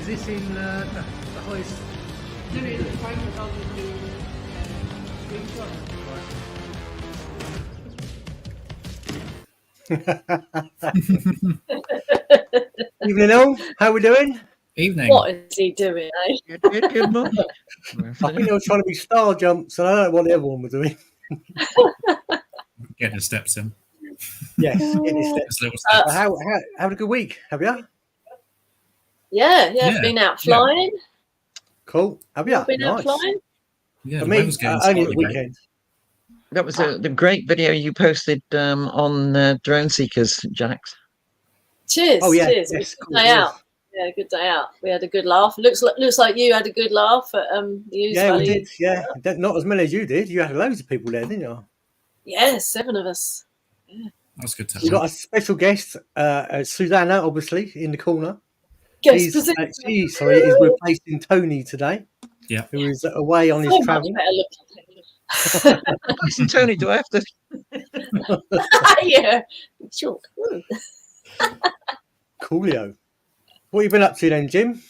Is this in the highest? No, the phone was on the screenshot. Evening all, how we doing? Evening. What is he doing, eh? Good morning. I think they were trying to be star jumps, and I don't know what the other one was doing. Getting the steps in. Yes, getting his steps. Just little steps. How had a good week, have you? Yeah, been out flying. Cool. Have you? Been out flying. Yeah, For the me, weather's getting only slightly the great. weekend. That was the great video you posted on Drone Seekers, Jax. Cheers. Oh yeah, Cheers. yes, Good cool, day yes. out. Yeah, good day out. We had a good laugh. Looks like you had a good laugh at the Hughes Yeah, Valley. we did. Yeah, not as many as you did. You had loads of people there, didn't you? Yeah, 7 of us. That's good to We have. got a special guest, Suzanne, obviously in the corner. Guest presenter. She is replacing Tony today. Yeah. Who is away on his So much travel. better looking. Listen, Tony, do I have to? Yeah, sure. Coolio. What have you been up to then, Jim?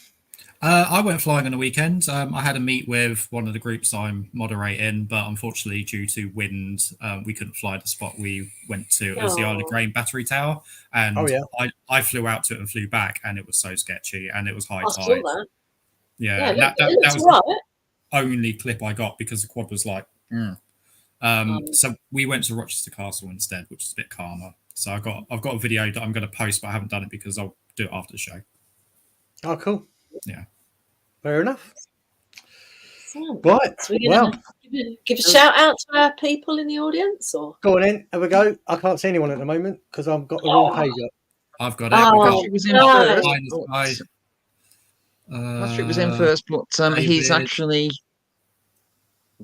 I went flying on the weekend. I had a meet with one of the groups I'm moderating, but unfortunately, due to wind, we couldn't fly the spot we went to. It was the Isle of Grain Battery Tower, and I flew out to it and flew back, and it was so sketchy, and it was high I saw tide. that. Yeah, it that looks was right. the only clip I got because the quad was like. So we went to Rochester Castle instead, which is a bit calmer. So I've got a video that I'm going to post, but I haven't done it because I'll do it after the show. Oh, cool. Yeah. Fair enough. So, Right. so we're gonna give a shout out to our people in the audience, or Go on in. Have we go. I can't see anyone at the moment because I've got the wrong page up. I've got it. Patrick was in first. Patrick was in first, but he's David. actually.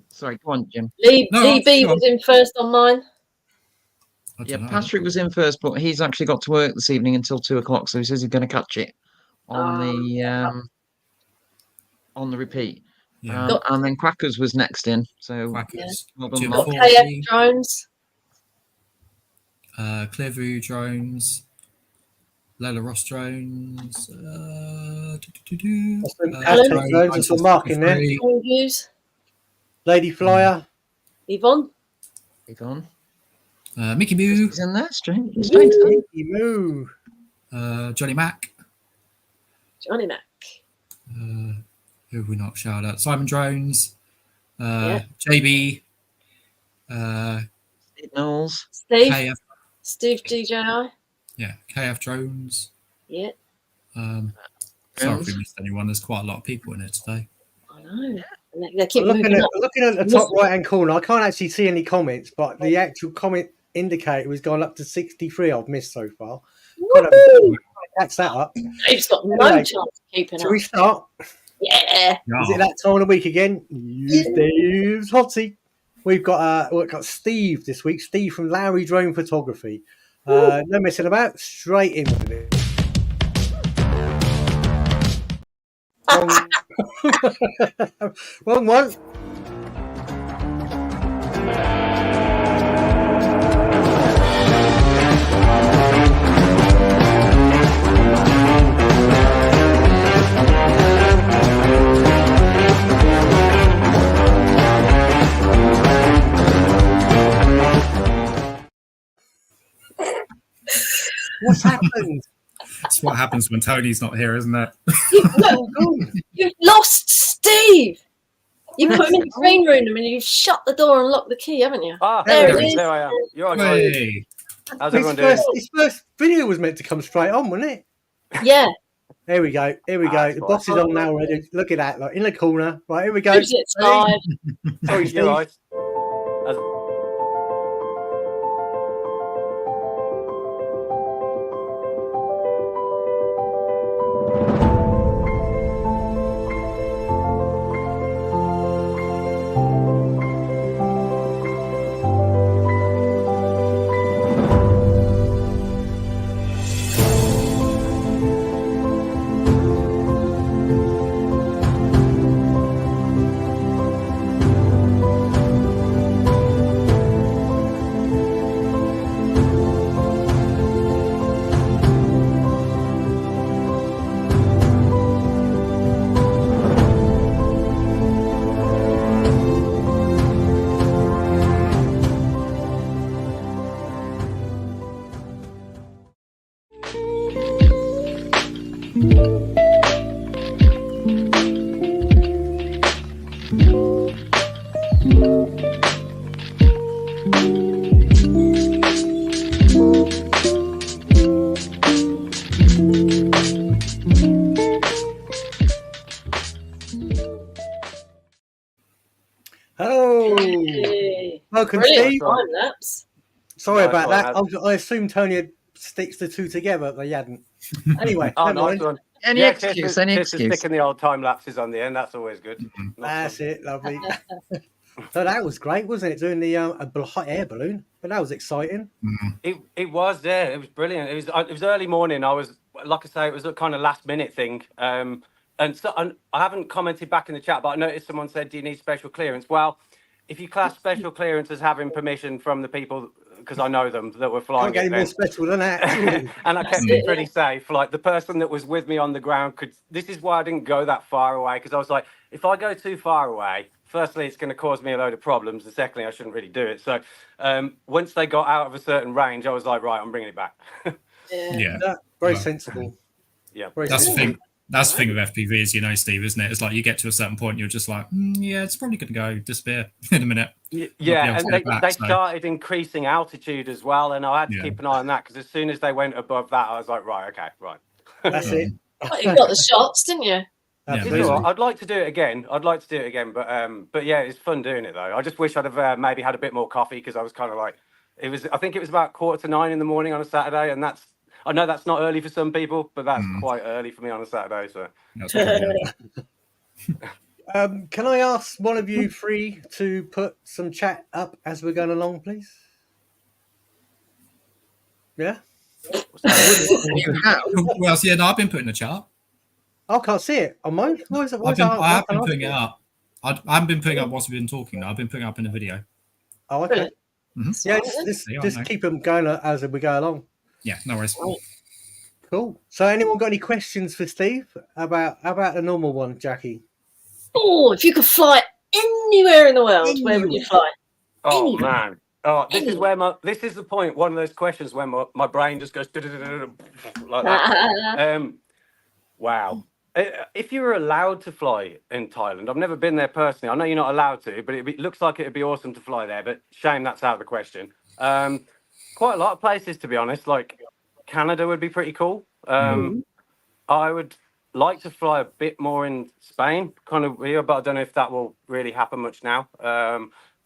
Sorry, go on, Jim. Lee B go on. was in first on mine. I Yeah, don't know. Patrick was in first, but he's actually got to work this evening until 2:00, so he says he's going to catch it on the repeat. Yeah. And then Quackers was next in. So Quackers. well done, Jim Mark. Ford. KF drones. Clearview drones. Lola Ross drones. There's some mark in there. Views. Lady Flyer. Yvonne. Yvonne. Mickey Moo. He's in there. Strange. Mickey Moo. Johnny Mac. Johnny Mac. Who have we not shout out? Simon Drones. JB. Steve Knowles. Steve. KF. Steve DJI. Yeah, KF Drones. Yeah. Sorry if we missed anyone. There's quite a lot of people in here today. I know. And they keep Looking moving up. at the top right hand corner, I can't actually see any comments, but the actual comment indicator was gone up to 63. I've missed so far. Woo! Catch that up. Dave's got no Anyway, chance of keeping Shall up. we start? Yeah. Is it that time of the week again? Steve's hot seat. We've got Steve this week. Steve from Lowry Drone Photography. No messing about. Straight in with it. Wrong one. What's happened? That's what happens when Tony's not here, isn't it? You've lost Steve. You put him in the green room and you've shut the door and locked the key, haven't you? Ah, There there, it is. there I am. You're all right. Hey. How's everyone doing? His first video was meant to come straight on, wasn't it? Yeah. Here we go. Here we go. That's The fine. boss is on now already. Look at that. Like in the corner. Right, here we go. Who's it, Steve? Sorry, Steve. You're right. How's- Hello. Hey. Welcome, Brilliant Steve. time lapse. Sorry Nice about one. that. I assumed Tony had sticks the two together. They hadn't. Anyway, Oh, never nice mind. one. Any Yeah, excuse, cheers any for excuse. sticking the old time lapses on the end. That's always good. That's it. Lovely. So that was great, wasn't it? Doing the hot air balloon, but that was exciting. It was there. It was brilliant. It was early morning. I was, like I say, it was a kind of last minute thing. And I haven't commented back in the chat, but I noticed someone said, "Do you need special clearance?" Well, if you class special clearance as having permission from the people, because I know them that were flying Can't get it, any more then, special than that. surely. and I kept it pretty safe. Like the person that was with me on the ground could. This is why I didn't go that far away, because I was like, if I go too far away, firstly, it's going to cause me a load of problems, and secondly, I shouldn't really do it. So once they got out of a certain range, I was like, right, I'm bringing it back. Yeah. Very sensible. Yeah, Very That's the sensible. thing. That's the thing with FPVs, you know, Steve, isn't it? It's like you get to a certain point, you're just like, yeah, it's probably going to go disappear in a minute. Yeah, and they So- started increasing altitude as well, and I had to keep an eye on that, because as soon as they went above that, I was like, right, okay, right. That's it. But you got the shots, didn't you? Absolutely. It's all right. I'd like to do it again. But yeah, it's fun doing it though. I just wish I'd have maybe had a bit more coffee, because I was kind of like, I think it was about 8:45 in the morning on a Saturday, and I know that's not early for some people, but that's quite early for me on a Saturday. So That's pretty good. Can I ask one of you three to put some chat up as we're going along, please? Yeah. Well, so yeah, no, I've been putting the chart. I can't see it on mine. Why is it? I have been putting it up. I haven't been putting up whilst we've been talking. I've been putting up in the video. Oh, okay. Mhm. Yeah, Yeah, just I know. keep them going as we go along. Yeah, no worries. Cool. So, anyone got any questions for Steve about the normal one, Jackie? Oh, if you could fly anywhere in the world, where would you fly? oh Anyway. man. Oh, this is the point. One of those questions when my brain just goes like that. Wow. If you were allowed to fly in Thailand, I've never been there personally. I know you're not allowed to, but it looks like it'd be awesome to fly there. But shame that's out of the question. Quite a lot of places, to be honest. Like Canada would be pretty cool. I would like to fly a bit more in Spain, kind of weird, but I don't know if that will really happen much now.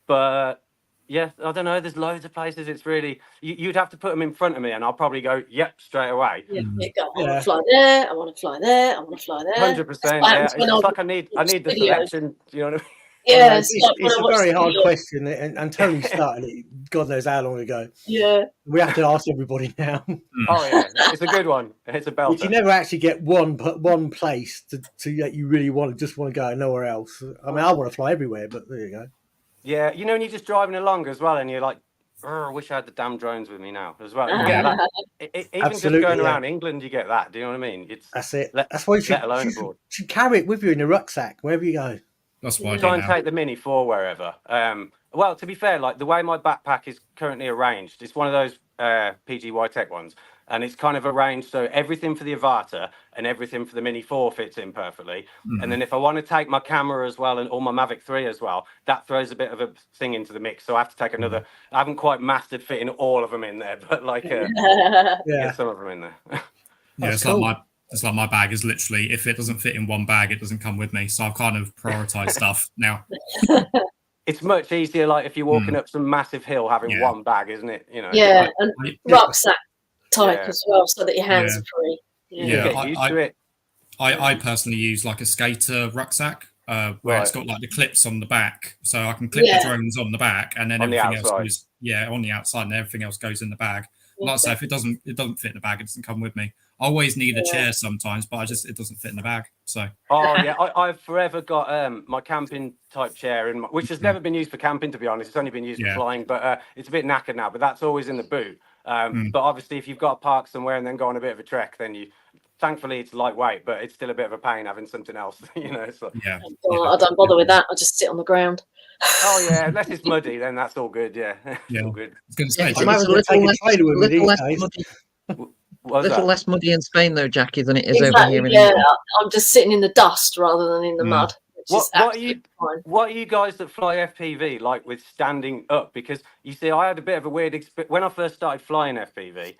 But yeah, I don't know. There's loads of places. It's really you'd have to put them in front of me, and I'll probably go, yep, straight away. Yeah, you go, I want to fly there. I want to fly there. I want to fly there. 100%. Yeah, it's just like I need the videos. selection. Do you know what I mean? Yeah, it's like when I a watch very the hard videos. question, and Tony started it. God knows how long ago. Yeah. We have to ask everybody now. Oh yeah, it's a good one. It's a But you belter. never actually get one place to that you really want to go nowhere else. I mean, I want to fly everywhere, but there you go. Yeah, you know, when you're just driving along as well, and you're like, I wish I had the damn drones with me now as well. You get that. Even Absolutely, just going yeah. around England, you get that. Do you know what I mean? That's it. Let- That's why you let alone abroad. should carry it with you in your rucksack wherever you go. That's why I do Try and now. take the Mini 4 wherever. Well, to be fair, like the way my backpack is currently arranged, it's one of those PGY Tech ones, and it's kind of arranged so everything for the Avata and everything for the Mini 4 fits in perfectly. And then if I want to take my camera as well and all my Mavic 3 as well, that throws a bit of a thing into the mix. So I have to take another. I haven't quite mastered fitting all of them in there, but like Yeah. get some of them in there. Yeah, That's it's cool. like my bag is literally, if it doesn't fit in one bag, it doesn't come with me. So I've kind of prioritized stuff now. It's much easier, like if you're walking up some massive hill, having one bag, isn't it? You know. Yeah, and rucksack type Yeah. as well, so that your hands Yeah. are free. You Yeah, get used to it. I personally use like a skater rucksack where it's got like the clips on the back, so I can clip the drones on the back, and then On the everything else outside. goes on the outside, and everything else goes in the bag. Like I say, if it doesn't fit in the bag, it doesn't come with me. I always need a chair sometimes, but it doesn't fit in the bag. So Oh yeah, I've forever got my camping type chair which has never been used for camping, to be honest. It's only been used for flying, but it's a bit knackered now. But that's always in the boot. But obviously, if you've got to park somewhere and then go on a bit of a trek, then thankfully it's lightweight, but it's still a bit of a pain having something else. You know, so. yeah. I don't bother with that. I just sit on the ground. Oh yeah, unless it's muddy, then that's all good. Yeah, Yeah. all good. I was going to say, I'm having to take a trailer with me these days. was little that? less muddy in Spain, though, Jackie, than it is over Exactly. here in Yeah, England. I'm just sitting in the dust rather than in the mud. Which is What are absolutely you? fine. What are you guys that fly FPV like with standing up? Because you see, I had a bit of a weird experience when I first started flying FPV.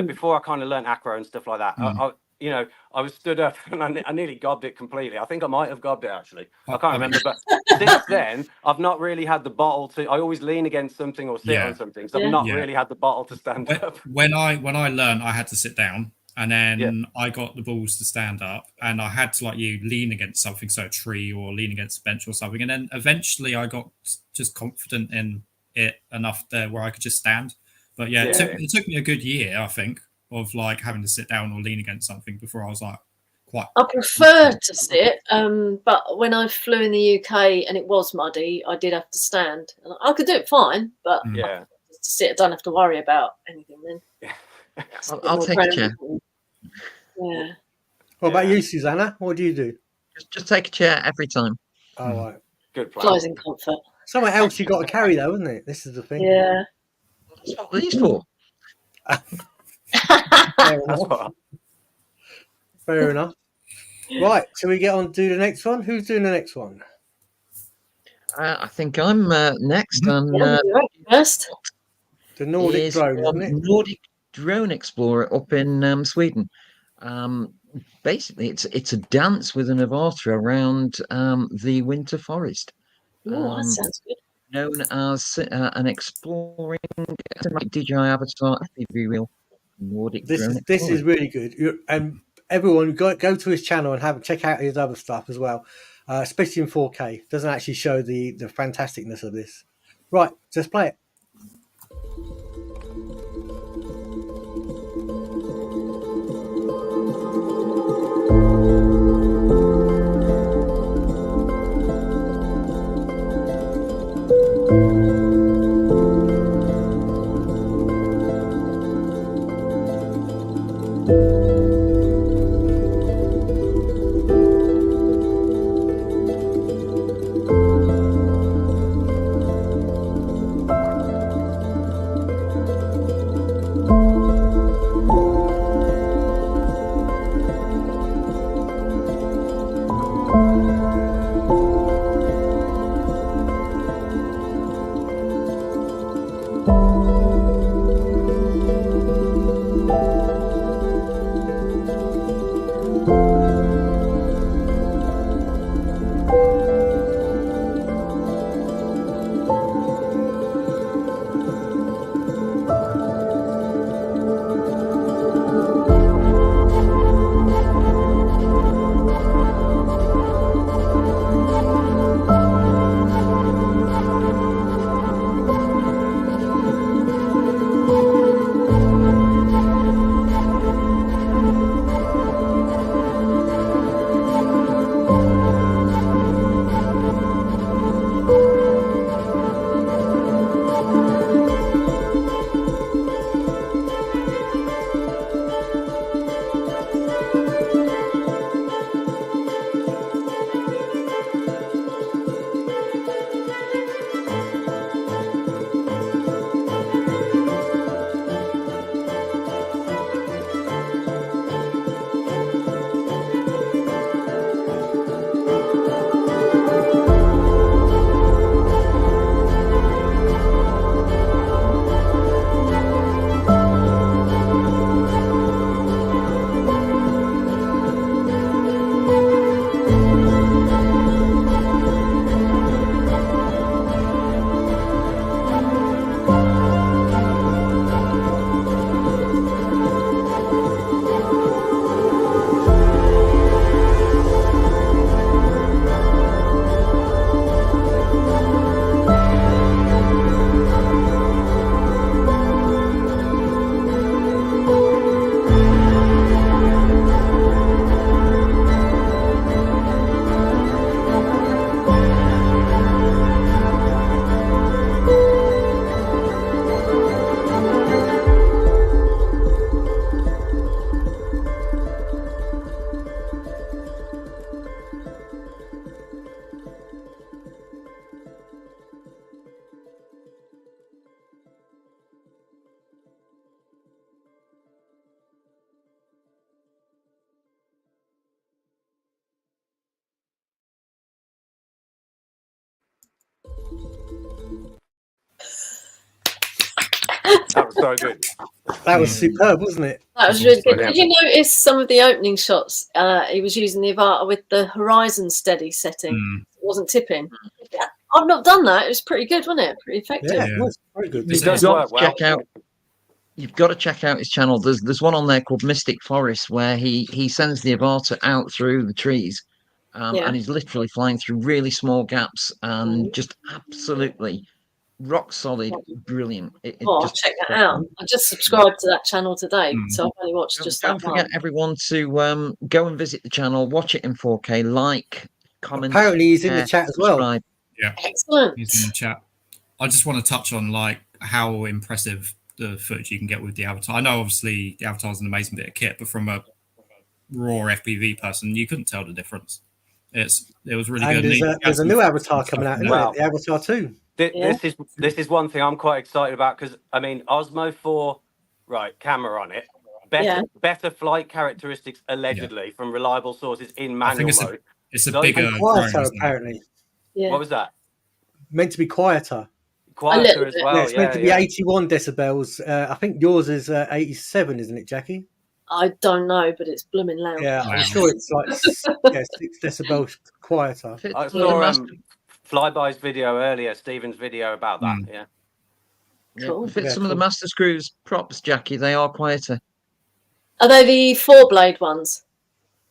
Before I kind of learned acro and stuff like that. I was stood up and I nearly gobbed it completely. I think I might have gobbed it actually. I can't remember. But since then, I've not really had the bottle to. I always lean against something or sit on something. So I've not really had the bottle to stand up. When I learned, I had to sit down. And then Yeah. I got the balls to stand up, and I had to lean against something, so a tree or lean against a bench or something. And then eventually I got just confident in it enough there where I could just stand. But yeah, it took me a good year, I think, of having to sit down or lean against something before I was quite. I prefer to sit, but when I flew in the UK and it was muddy, I did have to stand. I could do it fine, but Yeah. to sit, I don't have to worry about anything then. I'll take a chair. Yeah. What about you, Susanna? What do you do? Just take a chair every time. Oh, right. Good plan. Flies in comfort. Something else you got to carry, though, isn't it? This is the thing. Yeah. That's what these for. Fair That's enough. what. Fair enough. Right, shall we get on to the next one? Who's doing the next one? I think I'm next. And Yeah, you're right, first. The Nordic is drone, from isn't it? Nordic Drone Explorer up in Sweden. Basically, it's a dance with an avatar around the winter forest. Oh, that sounds good. Known as an exploring DJI avatar FPV reel. Nordic This Drone is this Explorer. is really good. And everyone go to his channel and check out his other stuff as well, especially in 4K. Doesn't actually show the fantasticness of this. Right, just play it. so good. That was superb, wasn't it? That was really good. Did you notice some of the opening shots? He was using the avatar with the horizon steady setting. It wasn't tipping. Yeah, I've not done that. It was pretty good, wasn't it? Pretty effective. Yeah, it was very good. It does work well. You've got to check out his channel. There's one on there called Mystic Forest where he sends the avatar out through the trees, and he's literally flying through really small gaps and just absolutely rock solid, brilliant. I'll check that out. I just subscribed to that channel today, so I've only watched just that one. Don't forget, everyone, to go and visit the channel, watch it in 4K, like, comment. Apparently, he's in the chat as well. Yeah, excellent. He's in the chat. I just want to touch on like how impressive the footage you can get with the avatar. I know obviously the avatar is an amazing bit of kit, but from a raw FPV person, you couldn't tell the difference. It was really good. There's a new avatar coming out, isn't it? The Avatar 2. This is one thing I'm quite excited about because I mean Osmo 4, right, camera on it, better flight characteristics allegedly from reliable sources in manual mode. It's a bigger quieter apparently. Yeah. What was that? Meant to be quieter. Quieter as well. Yeah, it's meant to be 81 decibels. I think yours is 87, isn't it, Jackie? I don't know, but it's blooming loud. Yeah, I'm sure it's like 6 decibels quieter. I saw Flyby's video earlier, Stephen's video about that. Yeah. Cool. Fit some of the Master Screws props, Jackie. They are quieter. Are they the 4-blade ones?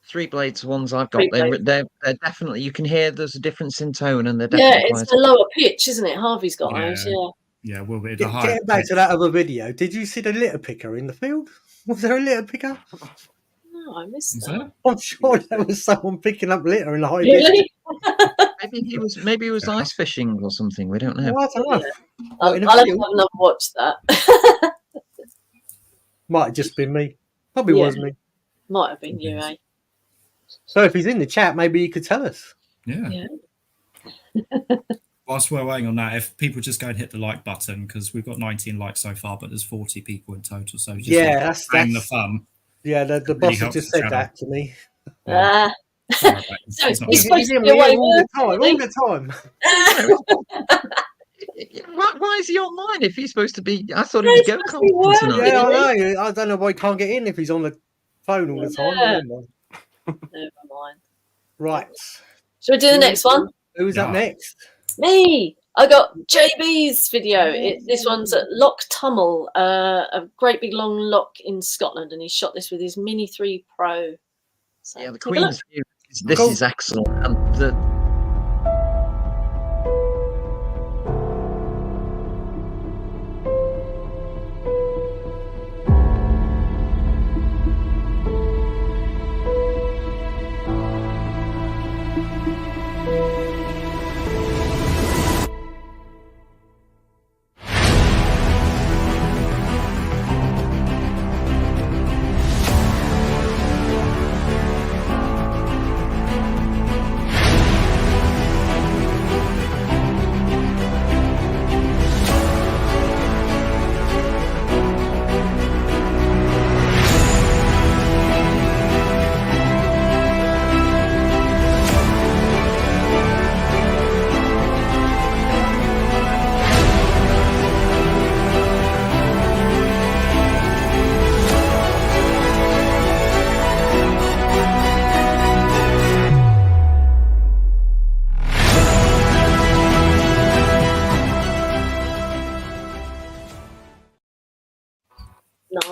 3 blades ones I've got. They're definitely, you can hear there's a difference in tone, and they're definitely it's a lower pitch, isn't it? Harvey's got those. Yeah, we'll be getting back to that other video. Did you see the litter picker in the field? Was there a litter picker? No, I missed that. I'm sure there was someone picking up litter in the high really? Maybe he was ice fishing or something. We don't know. Well, I don't know. Yeah. I'll have another watch that. Might have just been me. Probably was me. Might have been you, eh? So if he's in the chat, maybe he could tell us. Yeah. Whilst we're waiting on that, if people just go and hit the like button, because we've got 19 likes so far, but there's 40 people in total. So just that's the thumb. Yeah, the boss has just said that to me. So he's supposed to be away all the time. Why is he online if he's supposed to be? I thought he was go kart tonight. Yeah, I know. I don't know why he can't get in if he's on the phone all the time. Never mind. Right. Shall we do the next one? Who's up next? Me. I got JB's video. This one's at Loch Tummel, a great big long loch in Scotland, and he shot this with his Mini 3 Pro. So the Queen's view. This is excellent, and the.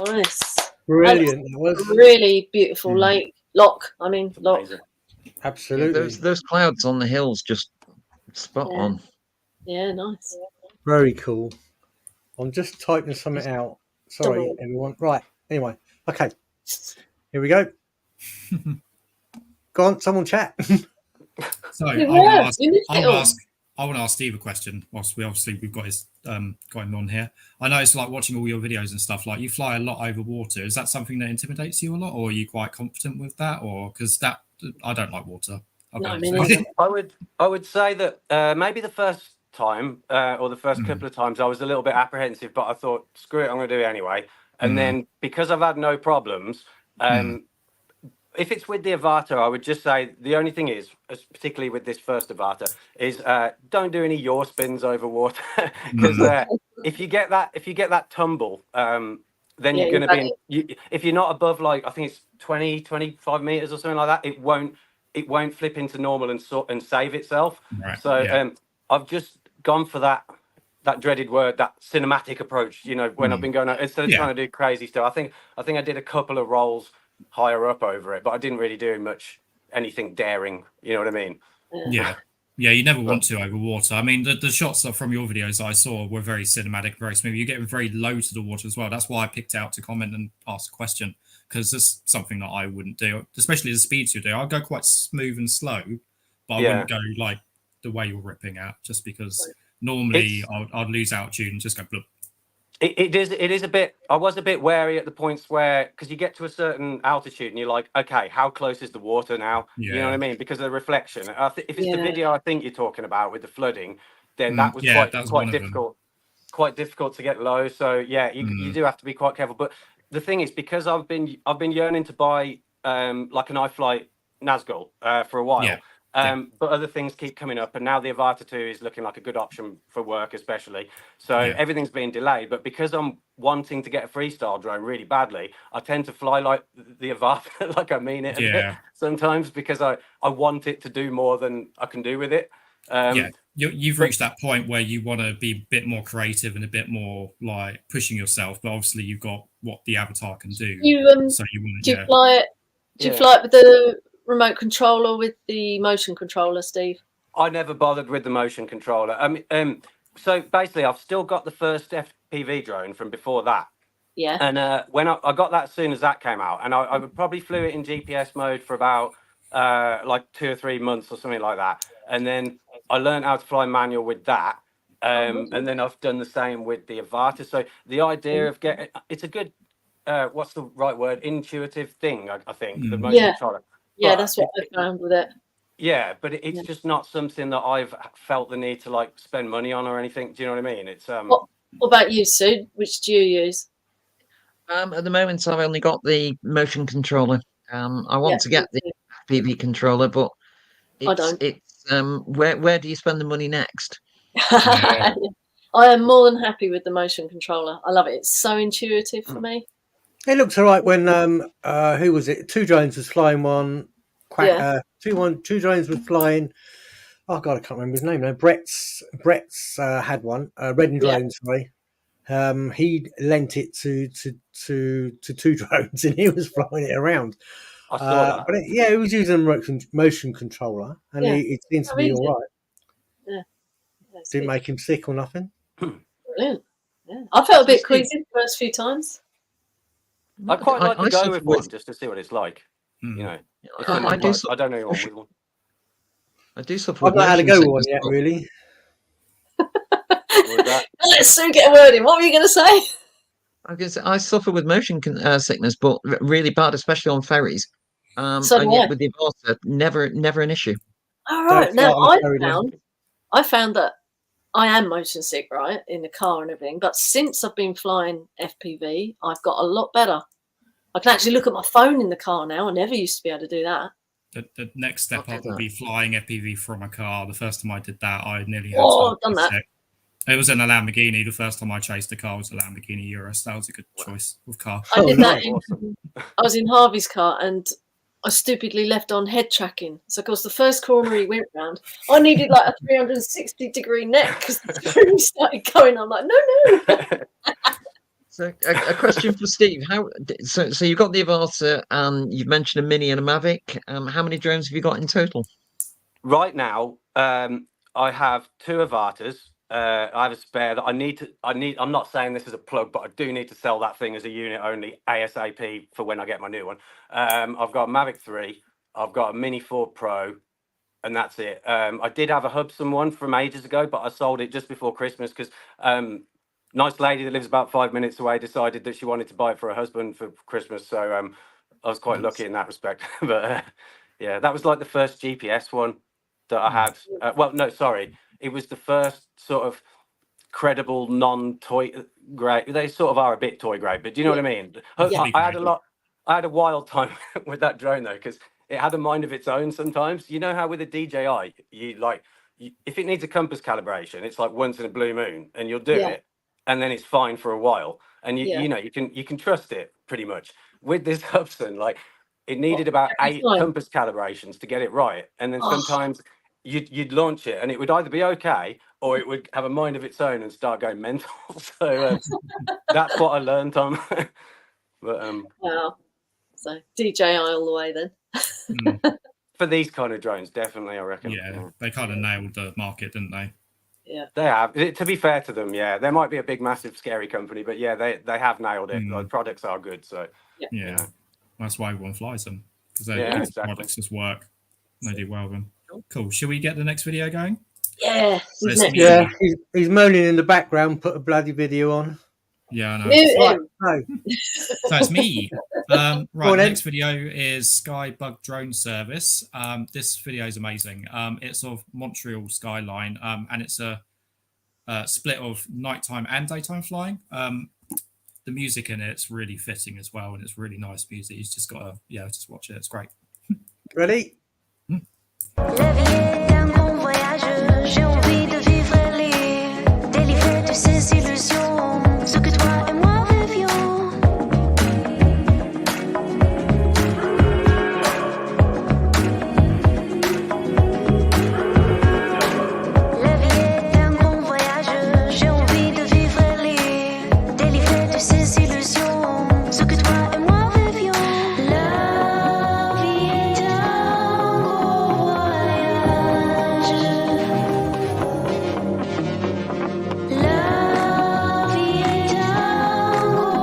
Nice. Brilliant. That was really beautiful loch. Absolutely. Those clouds on the hills just spot on. Yeah, nice. Very cool. I'm just typing something out. Sorry, everyone. Right. Anyway. Okay. Here we go. Go on, someone chat. So I want to ask Steve a question. Whilst we've got his got him on here. I know it's like watching all your videos and stuff. Like you fly a lot over water. Is that something that intimidates you a lot, or are you quite confident with that? Or because I don't like water. I would say that maybe the first time or the first couple of times I was a little bit apprehensive, but I thought, screw it, I'm going to do it anyway. And then because I've had no problems, if it's with the avatar, I would just say the only thing is, particularly with this first avatar, is don't do any yaw spins over water because if you get that tumble, then Yeah, you're going to exactly. be in, if you're not above, like, I think it's 20-25 meters or something like that, it won't flip into normal and save itself. Right. So Yeah. I've just gone for that dreaded word, that cinematic approach, you know, when I've been going out, instead of trying to do crazy stuff. I think I did a couple of rolls higher up over it, but I didn't really do anything daring, you know what I mean? Yeah. Yeah, you never want to over water. I mean, the shots from your videos I saw were very cinematic, very smooth. You're getting very low to the water as well. That's why I picked out to comment and ask a question, because that's something that I wouldn't do, especially the speeds you do. I'd go quite smooth and slow, but I wouldn't go like the way you're ripping at, just because normally I'd lose altitude and just go bloop. It is a bit. I was a bit wary at the points where, because you get to a certain altitude and you're like, okay, how close is the water now? You know what I mean? Because of the reflection. If it's the video I think you're talking about with the flooding, then that was quite difficult. Quite difficult to get low. So yeah, you do have to be quite careful. But the thing is, because I've been yearning to buy like an iFlight Nazgul for a while. But other things keep coming up, and now the Avata 2 is looking like a good option for work, especially. So everything's being delayed. But because I'm wanting to get a freestyle drone really badly, I tend to fly like the Avata, like I mean it a bit sometimes, because I want it to do more than I can do with it. You've reached that point where you want to be a bit more creative and a bit more like pushing yourself, but obviously you've got what the Avatar can do. So you want to, do you fly it with the remote controller, with the motion controller, Steve? I never bothered with the motion controller. So basically, I've still got the first FPV drone from before that. Yeah. And when I got that as soon as that came out, and I probably flew it in GPS mode for about like 2 or 3 months or something like that. And then I learned how to fly manual with that. And then I've done the same with the Avata. So the idea of it's a good, what's the right word? Intuitive thing, I think. The motion controller. Yeah, that's what I found with it. Yeah, but it's just not something that I've felt the need to like spend money on or anything. Do you know what I mean? It's What about you, Sue? Which do you use? At the moment, I've only got the motion controller. I want to get the FPV controller, but it's where do you spend the money next? I am more than happy with the motion controller. I love it. It's so intuitive for me. It looks all right when who was it? Two Drones was flying one. Two Drones was flying. Oh God, I can't remember his name now. Brett's had one. Red and Drone, sorry. He lent it to Two Drones, and he was flying it around. I saw that. But he was using a motion controller, and it seems to be all right. Didn't make him sick or nothing. Brilliant. Yeah. I felt a bit queasy the first few times. I'd quite like to go with one just to see what it's like. You know, I don't know anyone with one. I do suffer. I've not had to go with one yet, really. Let's soon get a word in. What were you going to say? I suffer with motion sickness, but really bad, especially on ferries. And yet with the Avata, never an issue. All right. Now I found that I am motion sick, right, in the car and everything. But since I've been flying FPV, I've got a lot better. I can actually look at my phone in the car now. I never used to be able to do that. The next step up will be flying FPV from a car. The first time I did that, I nearly had done that. It was in a Lamborghini. The first time I chased a car was a Lamborghini Urus. That was a good choice of car. I did that. I was in Harvey's car and I stupidly left on head tracking. So, of course, the first corner he went round, I needed like a 360-degree neck because the screen started going. I'm like, no. So, a question for Steve: So you've got the Avata, and you've mentioned a Mini and a Mavic. How many drones have you got in total? Right now, I have 2 Avatas. I have a spare that I need. I'm not saying this is a plug, but I do need to sell that thing as a unit only ASAP for when I get my new one. I've got a Mavic 3. I've got a Mini 4 Pro, and that's it. I did have a Hubsan one from ages ago, but I sold it just before Christmas because nice lady that lives about 5 minutes away decided that she wanted to buy it for her husband for Christmas. So I was quite lucky in that respect. But yeah, that was like the first GPS one that I had. Well, no, sorry. It was the first sort of credible non-toy grade. They sort of are a bit toy grade, but do you know what I mean? I had a wild time with that drone though, because it had a mind of its own sometimes. You know how with a DJI, if it needs a compass calibration, it's like once in a blue moon, and you'll do it. and then it's fine for a while, and you know you can trust it pretty much. With this Hubsan, like it needed about 8 compass calibrations to get it right, and then sometimes you'd launch it and it would either be okay or it would have a mind of its own and start going mental. So that's what I learned on. But wow. So DJI all the way then. For these kind of drones, definitely, I reckon. Yeah, they kind of nailed the market, didn't they? Yeah, they have. To be fair to them, yeah, there might be a big, massive, scary company, but yeah, they have nailed it. The products are good, so yeah, you know. That's why everyone flies them, because products just work. They do well with them. Cool. Should we get the next video going? Yeah, yeah. He's moaning in the background. Put a bloody video on. Yeah, I know. Right, so it's me. Right, the next video is Sky Bug Drone Service. This video is amazing. It's of Montreal skyline, and it's a split of nighttime and daytime flying. The music in it's really fitting as well, and it's really nice music. You've just got to, just watch it. It's great. Ready? La vie est un grand voyage, j'ai envie de vivre et lire, délivrer de ces illusions, ce que toi et moi vivions. La vie est un grand voyage, j'ai envie de vivre et lire, délivrer de ces illusions, ce que toi et moi vivions. La vie est un gros voyage. La vie est un gros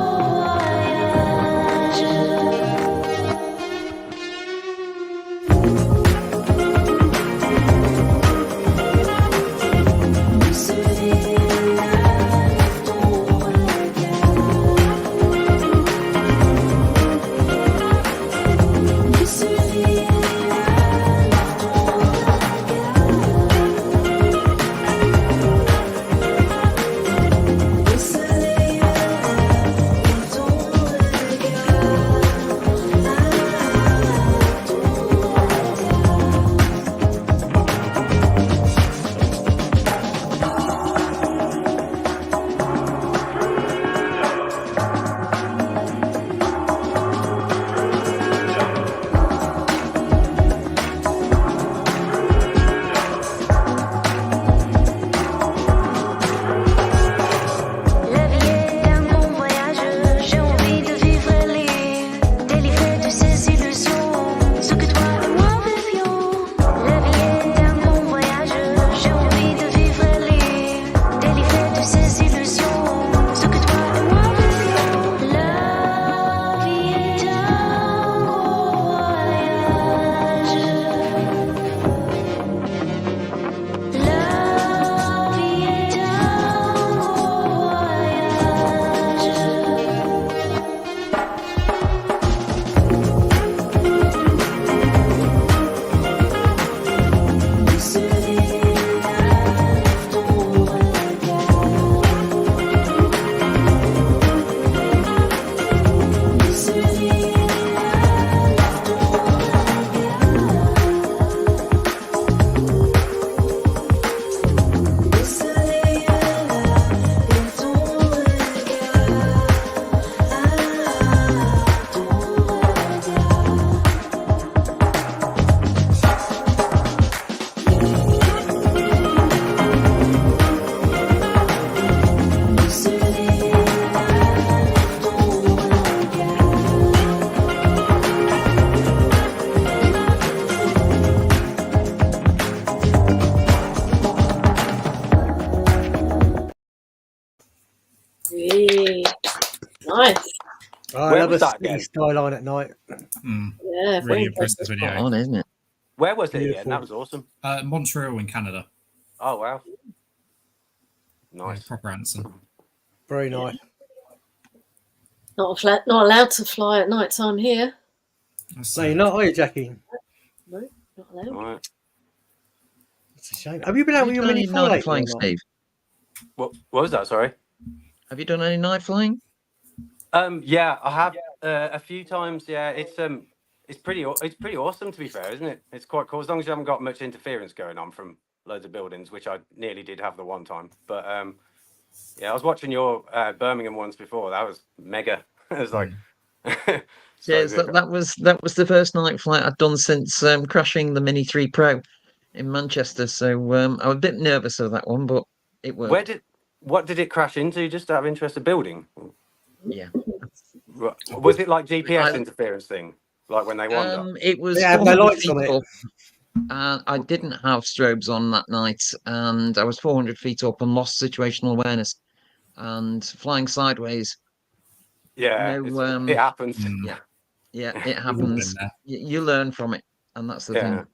La vie est un grand voyage, j'ai envie de vivre et lire, délivrer de ces illusions, ce que toi et moi vivions. La vie est un grand voyage, j'ai envie de vivre et lire, délivrer de ces illusions, ce que toi et moi vivions. La vie est un gros voyage. La vie est un gros nice. I love a skyline at night. Yeah, really impressive video. On, isn't it? Where was it again? That was awesome. Montreal in Canada. Oh wow, nice. Yeah, proper answer. Very nice. Not allowed to fly at night time here. No, you're not, are you, Jackie? No, not allowed. Right. It's a shame. Have you been out with your mini night flying, Steve? What was that? Sorry. Have you done any night flying? Yeah, I have a few times. Yeah, it's pretty awesome, to be fair, isn't it? It's quite cool as long as you haven't got much interference going on from loads of buildings, which I nearly did have the one time. But Yeah, I was watching your Birmingham ones before. That was mega. It was like so Yes, good. that was the first night flight I'd done since crashing the Mini 3 Pro in Manchester. So I was a bit nervous of that one, but it worked. What did it crash into? Just out of interest, a building. Yeah. Was it like GPS I, interference thing, like when they wander? it was They had no 400 lights feet on it. up. And I didn't have strobes on that night, and I was 400 feet up and lost situational awareness and flying sideways. Yeah, No, it happens. yeah, it We've all happens. been there. You learn from it, and that's the Yeah, thing.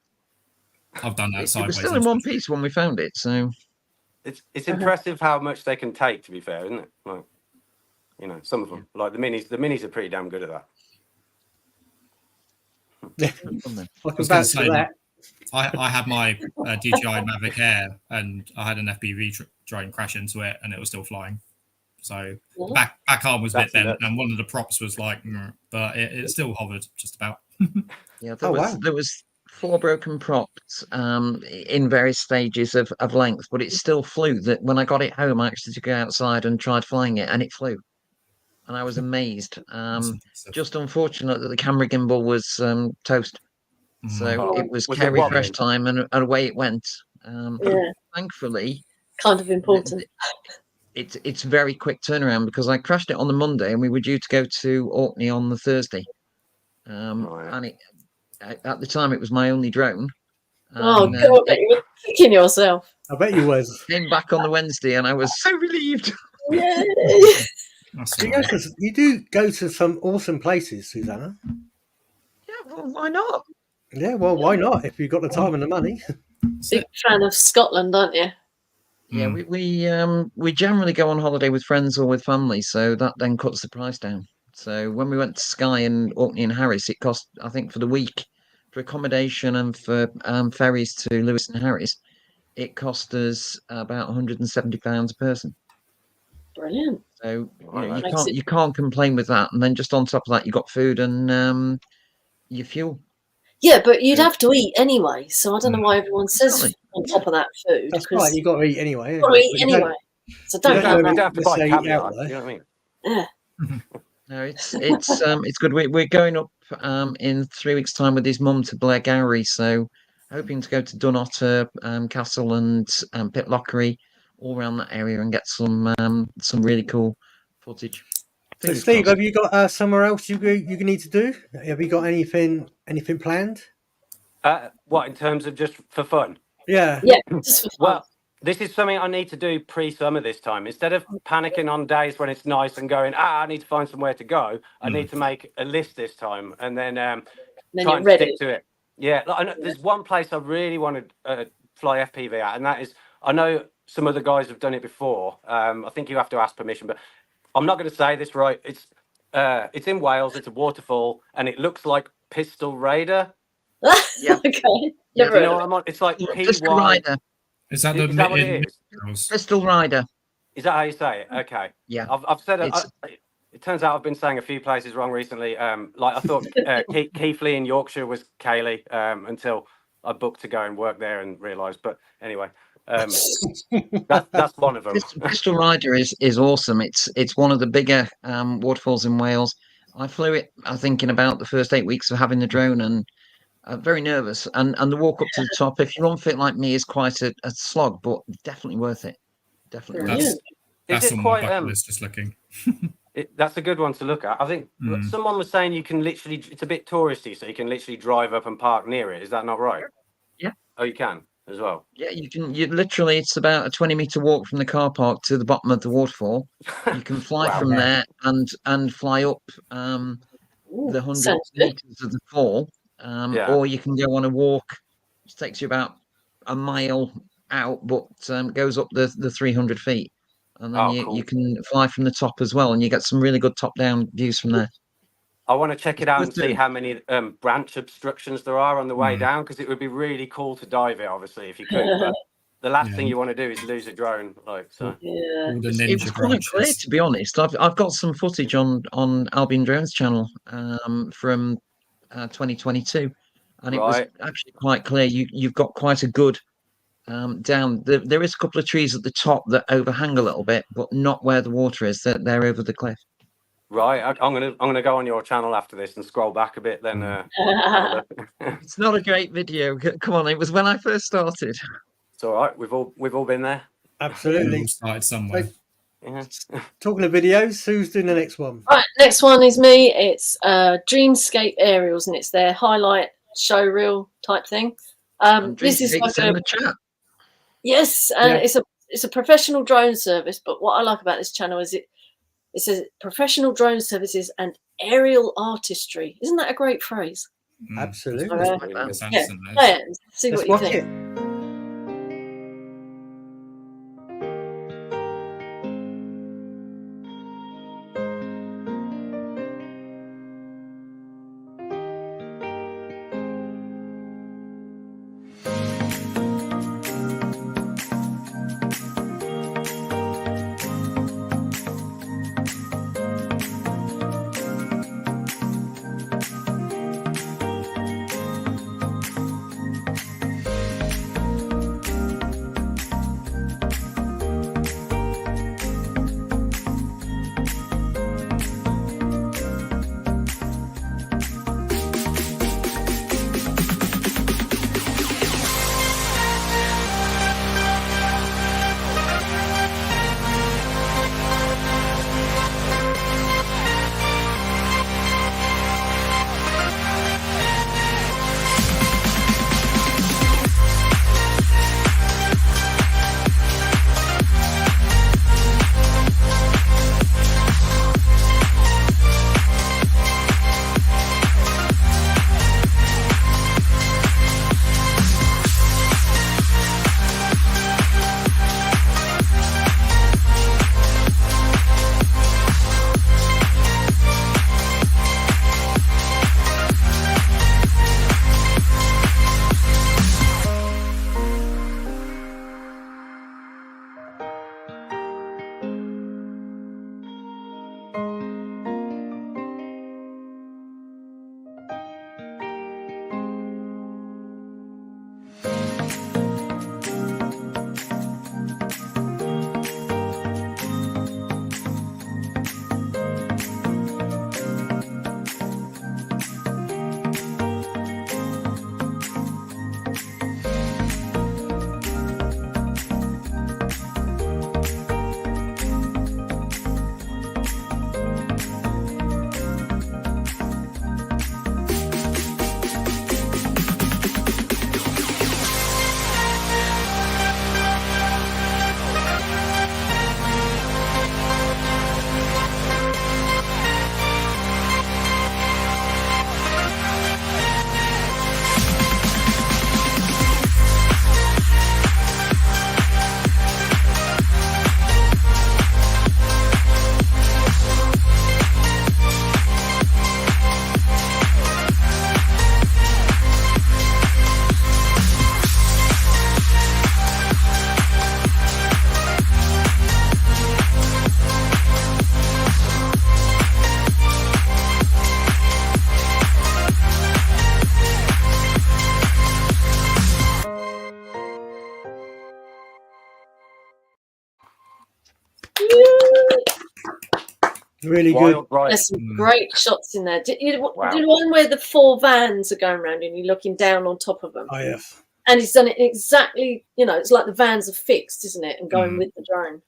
I've done that It was sideways. still in one piece when we found it, so it's impressive how much they can take. To be fair, isn't it? Like, you know, some of them, like the minis are pretty damn good at that. fun then. I I can was going vouch to for say, that. I had my DJI Mavic Air, and I had an FPV drone crash into it, and it was still flying. So the back arm was a bit bent, and one of the props was like, but it still hovered just about. Yeah, Wow. there was 4 broken props in various stages of length, but it still flew. That when I got it home, I actually took it outside and tried flying it, and it flew. And I was amazed. Just unfortunate that the camera gimbal was toast. So it was Was it carry fresh wobbling? time, and away it went. Yeah. Thankfully, Kind of important. it's very quick turnaround because I crashed it on the Monday and we were due to go to Orkney on the Thursday. And at the time it was my only drone. Oh, And God, I bet you were kicking yourself. I bet you was. came back on the Wednesday and I was so relieved. Yay! You do go to some awesome places, Susanna. Yeah, well, why not? Yeah, well, why not? If you've got the time and the money. Big fan of Scotland, aren't you? Yeah, we generally go on holiday with friends or with family, so that then cuts the price down. So when we went to Skye and Orkney and Harris, it cost, I think, for the week, for accommodation and for ferries to Lewis and Harris, it cost us about £170 a person. Brilliant. So Right. you can't complain with that. And then just on top of that, you got food and your fuel. Yeah, but you'd have to eat anyway, so I don't know why everyone says Exactly. on top of that food. That's right, you've got to eat anyway. You've got to eat anyway. So don't You have don't that. have to buy Let's say caviar. out there. You know what I mean? Yeah. No, it's good. We're going up in 3 weeks' time with his mum to Blairgowrie, so hoping to go to Dunotter Castle and Pitlochry, all around that area, and get some really cool footage. So, Fingers Steve, crossed. have you got somewhere else you need to do? Have you got anything planned? What, in terms of just for fun? Yeah. Yeah. Just for fun. Well, this is something I need to do pre-summer this time. Instead of panicking on days when it's nice and going, I need to find somewhere to go, I need to make a list this time and then try and stick to it. Yeah, there's one place I really want to fly FPV at, and that is, I know some other guys have done it before. I think you have to ask permission, but I'm not going to say this right. It's in Wales. It's a waterfall, and it looks like Pistol Raider. Yeah. Okay. Yeah, Never You heard know of what I'm on? It's like Pistol PY. Rider. Is that Is that what it is? Pistol Rider. Is that how you say it? Okay. Yeah. I've said it. It's- It turns out I've been saying a few places wrong recently. Like I thought Keighley in Yorkshire was Kaylee until I booked to go and work there and realised. But anyway, that's one of them. Pistol Rider is awesome. It's one of the bigger waterfalls in Wales. I flew it, I think, in about the first 8 weeks of having the drone, and very nervous. And the walk up to the top, if you're unfit like me, is quite a slog, but definitely worth it. Definitely worth it. That's on my bucket list, just looking. That's a good one to look at. I think someone was saying you can literally, it's a bit touristy, so you can literally drive up and park near it. Is that not right? Yeah. Oh, you can as well. Yeah, you can. You literally, it's about a 20-meter walk from the car park to the bottom of the waterfall. You can fly Wow. from there and fly up the 100 meters of the fall, or you can go on a walk, which takes you about a mile out, but goes up the 300 feet, and then you can fly from the top as well, and you get some really good top-down views from there. I want to check it out and see how many branch obstructions there are on the way down, because it would be really cool to dive it, obviously, if you could. But the last thing you want to do is lose a drone. So. Yeah. It was quite clear, to be honest. I've got some footage on Albion Drones channel from 2022, and it was actually quite clear. You've got quite a good down. There is a couple of trees at the top that overhang a little bit, but not where the water is. They're over the cliff. Right, I'm gonna go on your channel after this and scroll back a bit. Then have a look. It's not a great video. Come on, it was when I first started. It's all right. We've all been there. Absolutely. We all started somewhere. Yeah. Talking of videos, who's doing the next one? Right, next one is me. It's Dreamscape Aerials, and it's their highlight show reel type thing. This is like in the chat. Yes, and it's a professional drone service. But what I like about this channel is it's a professional drone services and aerial artistry. Isn't that a great phrase? Absolutely. See Let's what you watch think. it. Really good. Right. There's some great shots in there. Did you do one where the 4 vans are going around and you're looking down on top of them? Oh, yes. And he's done it exactly, it's like the vans are fixed, isn't it? And going with the drone.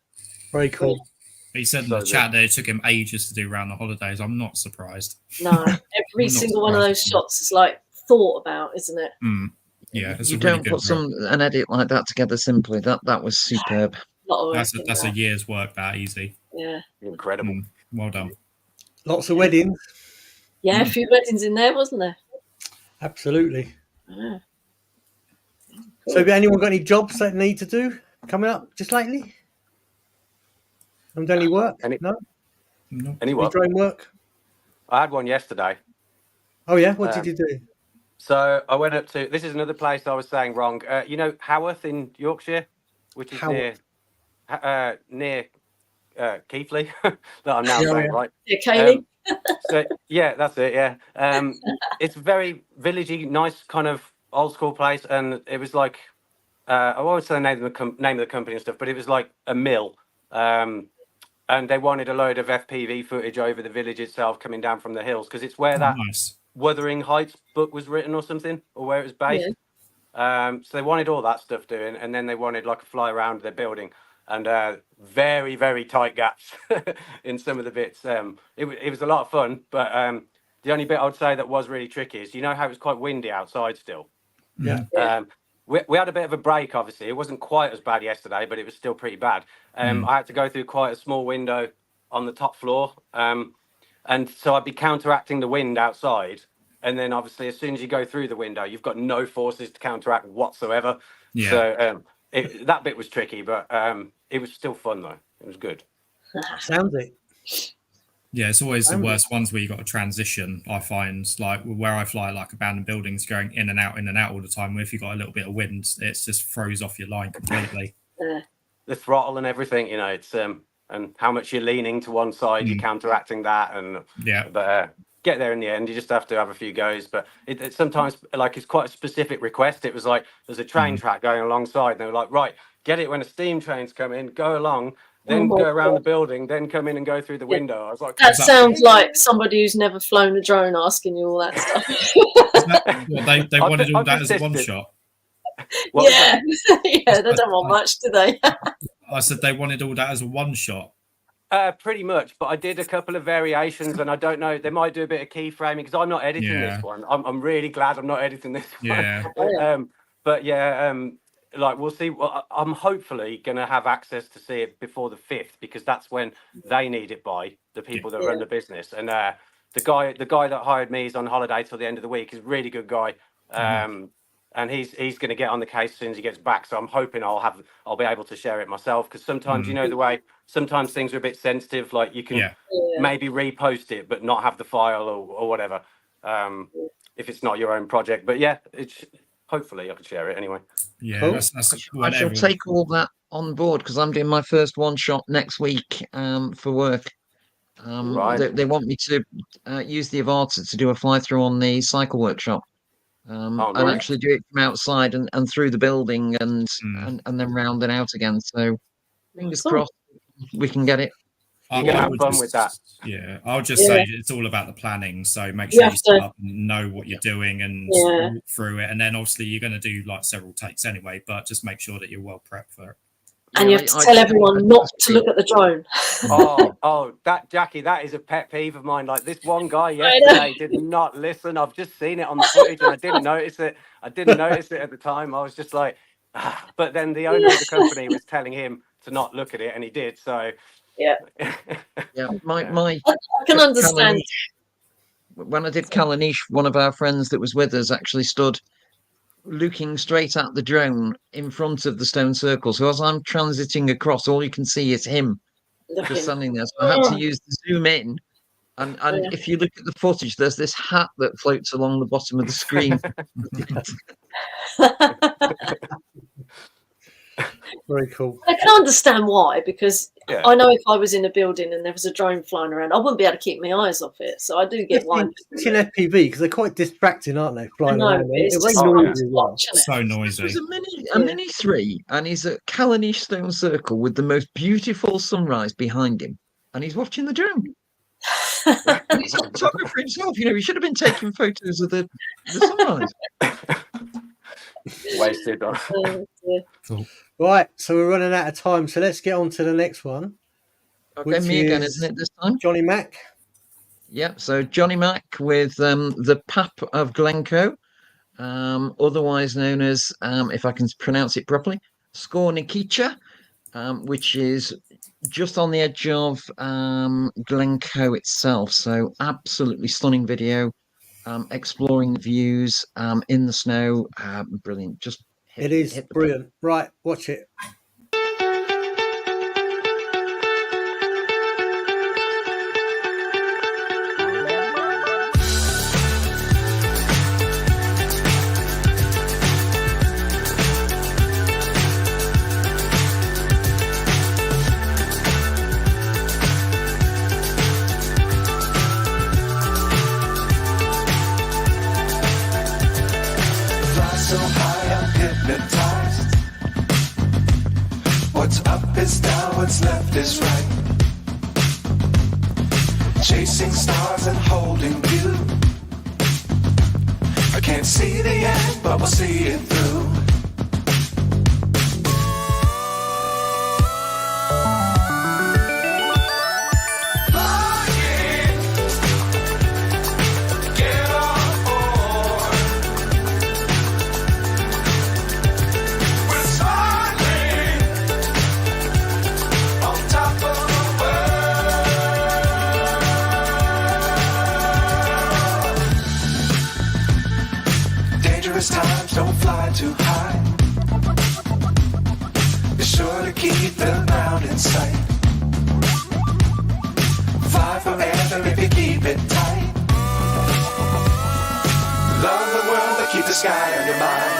Very cool. He said in the chat that it took him ages to do around the holidays. I'm not surprised. No, every single one of those shots is like thought about, isn't it? Yeah, you don't put an edit like that together simply. That was superb. That's a year's work. That easy. Yeah, incredible. Well done. Lots of weddings. Yeah, a few weddings in there, wasn't there? Absolutely. Yeah. Cool. So, have anyone got any jobs that need to do coming up just lately? Any work? No. Any work? Drone work? I had one yesterday. Oh yeah, what did you do? So I went up to. This is another place I was saying wrong. You know Haworth in Yorkshire, which is near Keighley. That I'm now saying right. Yeah, Kaylee. So yeah, that's it. Yeah, it's a very villagey, nice kind of old school place, and it was like I won't say the name of the company and stuff, but it was like a mill. And they wanted a load of FPV footage over the village itself coming down from the hills, because it's where that Wuthering Heights book was written or something, or where it was based. So they wanted all that stuff doing, and then they wanted like a fly around their building, and very, very tight gaps in some of the bits. It was a lot of fun, but the only bit I would say that was really tricky is, you know how it was quite windy outside still? Yeah. We had a bit of a break, obviously. It wasn't quite as bad yesterday, but it was still pretty bad. I had to go through quite a small window on the top floor. And so I'd be counteracting the wind outside. And then obviously, as soon as you go through the window, you've got no forces to counteract whatsoever. Yeah. So that bit was tricky, but it was still fun, though. It was good. Sounds it. Yeah, it's always the worst ones where you got a transition. I find, like where I fly, like abandoned buildings, going in and out all the time. Where if you got a little bit of wind, it just throws off your line completely. The throttle and everything, it's and how much you're leaning to one side, you're counteracting that, and but get there in the end. You just have to have a few goes. But it sometimes, like, it's quite a specific request. It was like there's a train track going alongside, and they were like, right, get it when a steam train's come in, go along. Then go around the building, then come in and go through the window. I was like, that sounds like somebody who's never flown a drone asking you all that stuff. They wanted all that as a one shot. Yeah, they don't want much, do they? I said they wanted all that as a one shot. Pretty much, but I did a couple of variations, and I don't know. They might do a bit of keyframing, because I'm not editing this one. I'm really glad I'm not editing this one. But like, we'll see. Well, I'm hopefully going to have access to see it before the 5th, because that's when they need it by, the people that run the business. And the guy that hired me is on holiday till the end of the week. He's a really good guy. And he's going to get on the case as soon as he gets back. So I'm hoping I'll be able to share it myself, because sometimes, you know, the way sometimes things are a bit sensitive, like you can maybe repost it but not have the file or whatever, if it's not your own project. But hopefully I can share it anyway. Yeah, cool. I shall take all that on board, because I'm doing my first one shot next week for work. They want me to use the Avata to do a fly through on the cycle workshop, and actually do it from outside and through the building and then round and out again. So fingers crossed we can get it. You're going to have fun with that. Yeah, I'll just say it's all about the planning. So make sure you start up and know what you're doing and walk through it. And then obviously you're going to do like several takes anyway, but just make sure that you're well prepped for it. And you have to tell everyone not to look at the drone. That, Jackie, that is a pet peeve of mine. Like, this one guy yesterday did not listen. I've just seen it on the footage and I didn't notice it. I didn't notice it at the time. I was just like, but then the owner of the company was telling him to not look at it, and he did. So my I can understand. When I did Kalanish, one of our friends that was with us actually stood looking straight at the drone in front of the stone circle. So as I'm transiting across, all you can see is him just standing there. So I had to use the zoom in. And if you look at the footage, there's this hat that floats along the bottom of the screen. Very cool. I can understand why, because I know if I was in a building and there was a drone flying around, I wouldn't be able to keep my eyes off it. So I do get why. It's in FPV, because they're quite distracting, aren't they? Flying around. It's very noisy. So noisy. There's a mini 3, and he's at Kalanish Stone Circle with the most beautiful sunrise behind him, and he's watching the drone. And he's a photographer himself. You know, he should have been taking photos of the sunrise. Wasted. Cool. Right, so we're running out of time, so let's get on to the next one. Okay, me again, isn't it, this time? Johnny Mac. Yep, so Johnny Mac with the Pap of Glencoe, otherwise known as, if I can pronounce it properly, Skornikicha, which is just on the edge of Glencoe itself. So absolutely stunning video, exploring the views in the snow. Brilliant. Just It is brilliant. Right, watch it. is down, what's left is right. Chasing stars and holding you. I can't see the end, but we'll see it through. Times don't fly too high. Be sure to keep the ground in sight. Fly forever if you keep it tight. Love the world, but keep the sky on your mind.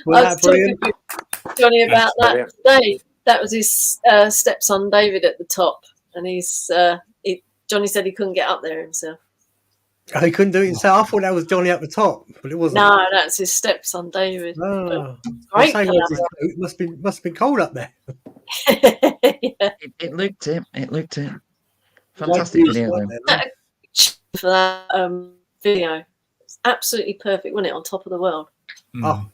I was talking to Johnny about that today. That was his stepson David at the top, and Johnny said he couldn't get up there himself. Oh, he couldn't do it himself. I thought that was Johnny at the top, but it wasn't. No, that's his stepson David. Oh, great. It must be cold up there. Yeah. It looked it. It looked it. Fantastic video though. For that video, it's absolutely perfect, wasn't it? On top of the world. Oh,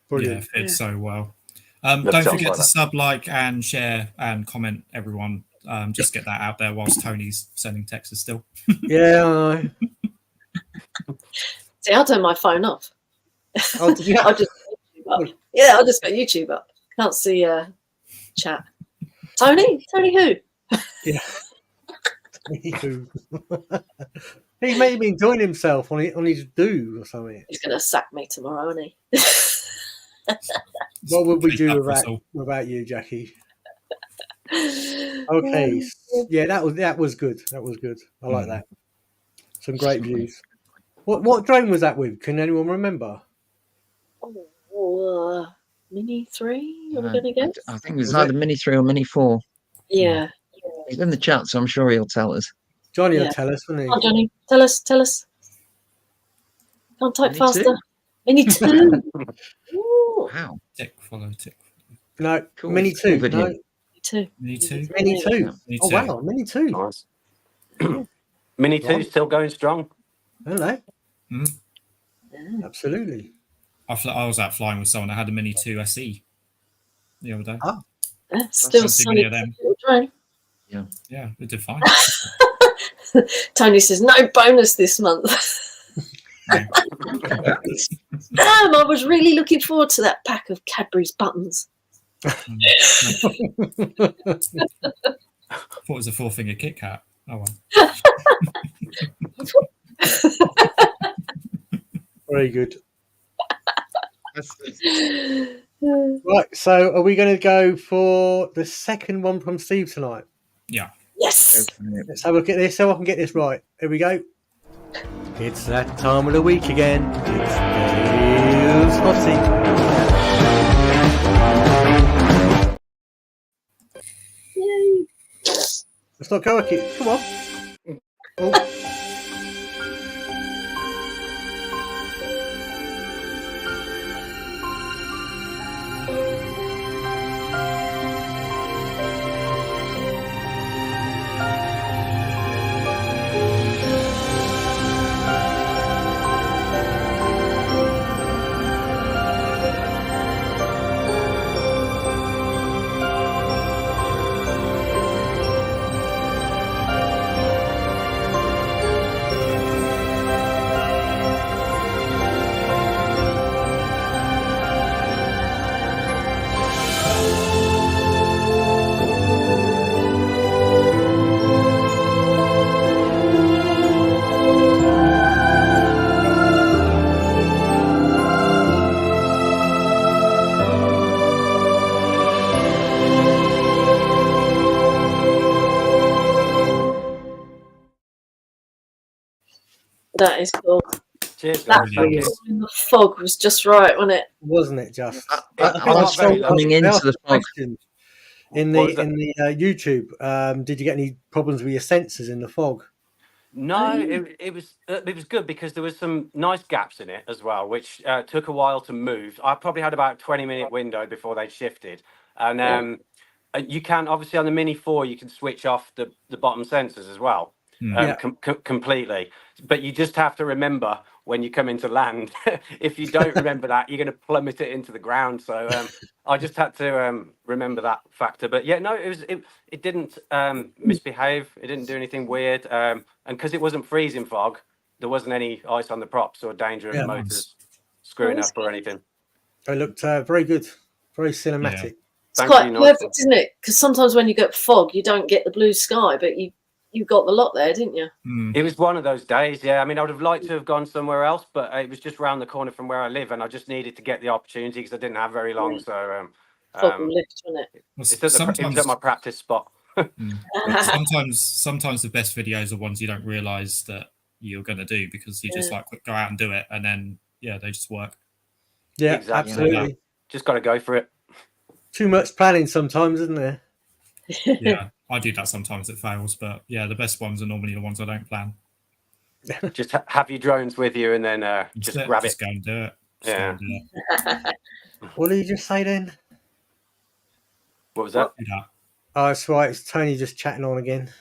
brilliant! Yeah, it fits so well. Don't forget to sub, like, and share and comment, everyone. Just get that out there whilst Tony's sending texts still. Yeah, I know. See, I'll turn my phone off. Oh, did you? I'll just got YouTube up. Yeah, I'll just got YouTube up. Can't see chat. Tony who? Yeah. Tony who? He may have been enjoying himself on his do or something. He's going to sack me tomorrow, isn't he? What would we do without you, Jackie? Okay. Yeah, that was good. That was good. I like that. Some great views. What drone was that with? Can anyone remember? Mini 3, are we going to guess? I think it was either Mini 3 or Mini 4. Yeah. He's in the chat, so I'm sure he'll tell us. Johnny will tell us, won't he? Come on, Johnny. Tell us. Can't type Mini faster. 2? Mini 2. Wow. Tick, follow, tick. No, Cool. Mini 2. Cool No. Mini 2. Mini 2. Mini Oh, 2. wow. Mini 2. Nice. Mini 2 still going strong. Hello. Mm. Yeah. Absolutely. I was out flying with someone that had a Mini 2 SE the other day. Oh. Yeah, still Something sunny. near them. Yeah, it did fine. Tony says, no bonus this month. Damn, I was really looking forward to that pack of Cadbury's buttons. Thought it was a 4-finger Kit Kat. Oh well. Very good. Right, so are we going to go for the second one from Steve tonight? Yeah. Yes. Let's have a look at this so I can get this right. Here we go. It's that time of the week again. It's Dale's Hot Seat. Yay. Let's not go, okay. Come on. Oh. That is cool. Cheers, That guys. Thank you. in the fog was just right, wasn't it? Wasn't it just? I was coming into the fog. In the YouTube, did you get any problems with your sensors in the fog? No, it was good because there was some nice gaps in it as well, which took a while to move. I probably had about a 20-minute window before they shifted, and you can obviously on the Mini 4 you can switch off the bottom sensors as well, completely. But you just have to remember when you come into land. If you don't remember that, you're going to plummet it into the ground. So I just had to remember that factor. But yeah, no, it didn't misbehave. It didn't do anything weird. And because it wasn't freezing fog, there wasn't any ice on the props or danger of the motors screwing up or anything. It looked very good, very cinematic. Yeah. It's quite perfect, isn't it? Because sometimes when you get fog, you don't get the blue sky, but you got the lot there, didn't you? It was one of those days, yeah. I mean, I would have liked to have gone somewhere else, but it was just round the corner from where I live, and I just needed to get the opportunity because I didn't have very long. So, fog will lift, wasn't it? It was at my practice spot. Sometimes the best videos are ones you don't realise that you're going to do because you just like go out and do it, and then they just work. Yeah, exactly. Absolutely. Just got to go for it. Too much planning sometimes, isn't there? Yeah, I do that sometimes. It fails, but the best ones are normally the ones I don't plan. Just have your drones with you, and then just grab it. Go and do it. Yeah. What did you just say then? What was that? Oh, that's right. It's Tony just chatting on again.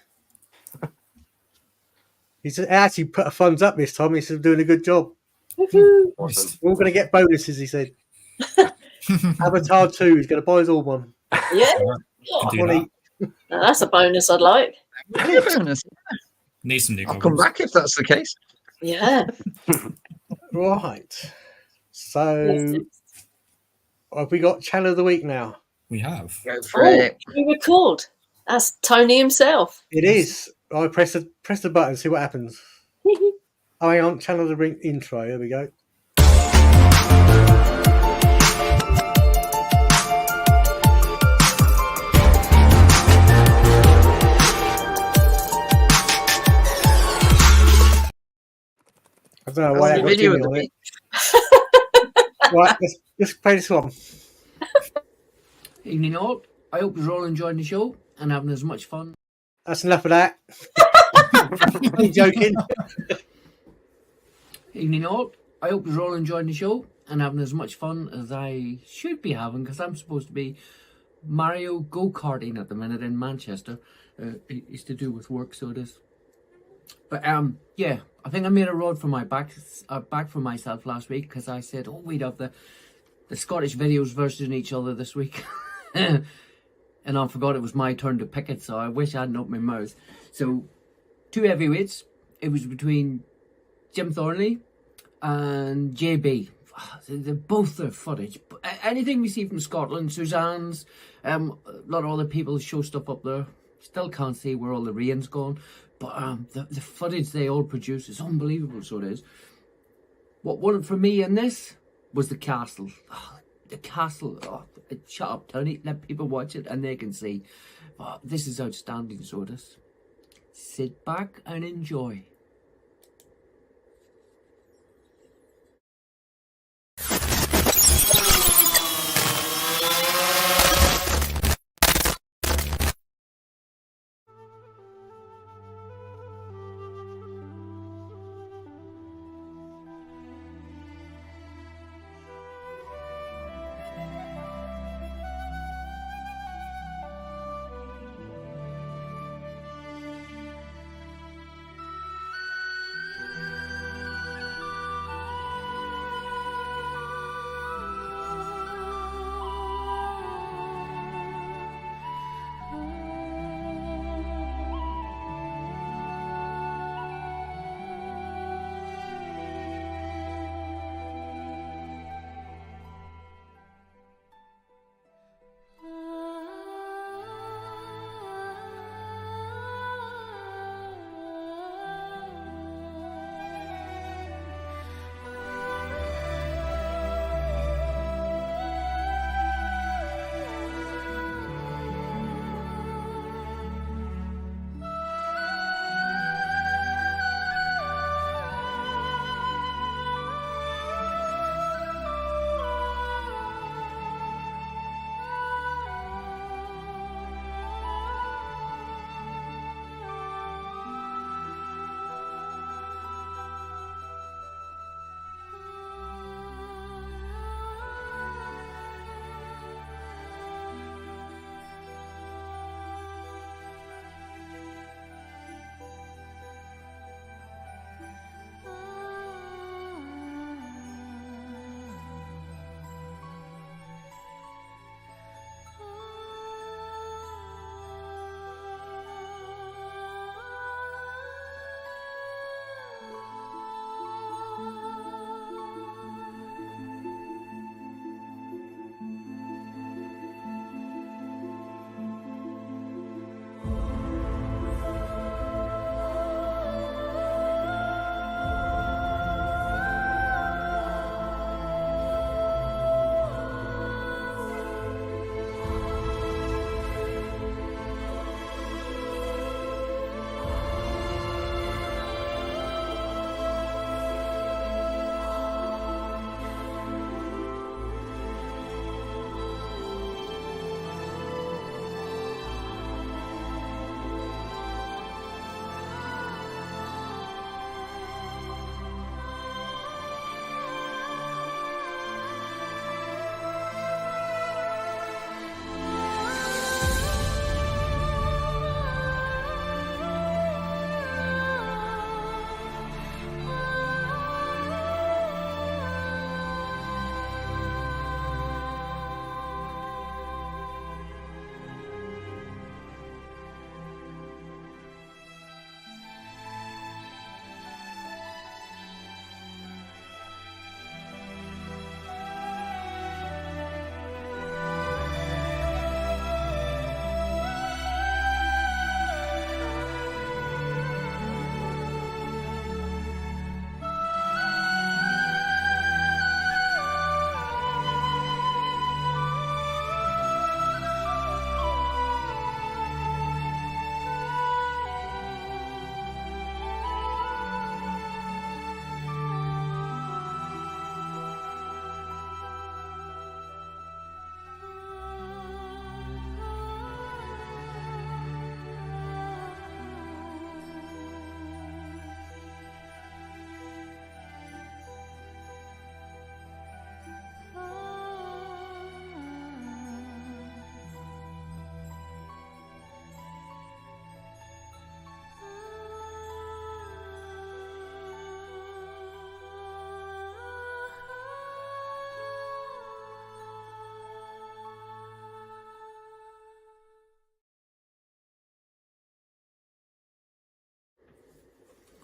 He's actually put a thumbs up this time. He's doing a good job. Awesome. We're all going to get bonuses, he said. Avatar 2, he's going to buy us all one. Yeah. That's a bonus I'd like. Need some new I'll come back if that's the case. Yeah. Right. So, have we got Channel of the Week now? We have. Go for it. We record. That's Tony himself. It is. I press the button, see what happens. Oh, hang on. Channel of the Week intro. Here we go. I don't know why I got Jimmy on it. Right, let's play this one. Evening all. I hope you're all enjoying the show and having as much fun. That's enough of that. I'm joking. Evening all. I hope you're all enjoying the show and having as much fun as I should be having because I'm supposed to be Mario go-karting at the minute in Manchester. It's to do with work, so it is. But yeah, I think I made a road for my back for myself last week because I said, oh, we'd have the Scottish videos versus each other this week. And I forgot it was my turn to pick it, so I wish I hadn't opened my mouth. So, two heavyweights. It was between Jim Thornley and JB. They're both their footage. Anything we see from Scotland, Suzanne's, a lot of other people show stuff up there. Still can't see where all the rain's gone. But the footage they all produce is unbelievable, so it is. What won for me in this was the castle. Oh, the castle. Oh, shut up, Tony. Let people watch it and they can see. Oh, this is outstanding, so it is. Sit back and enjoy.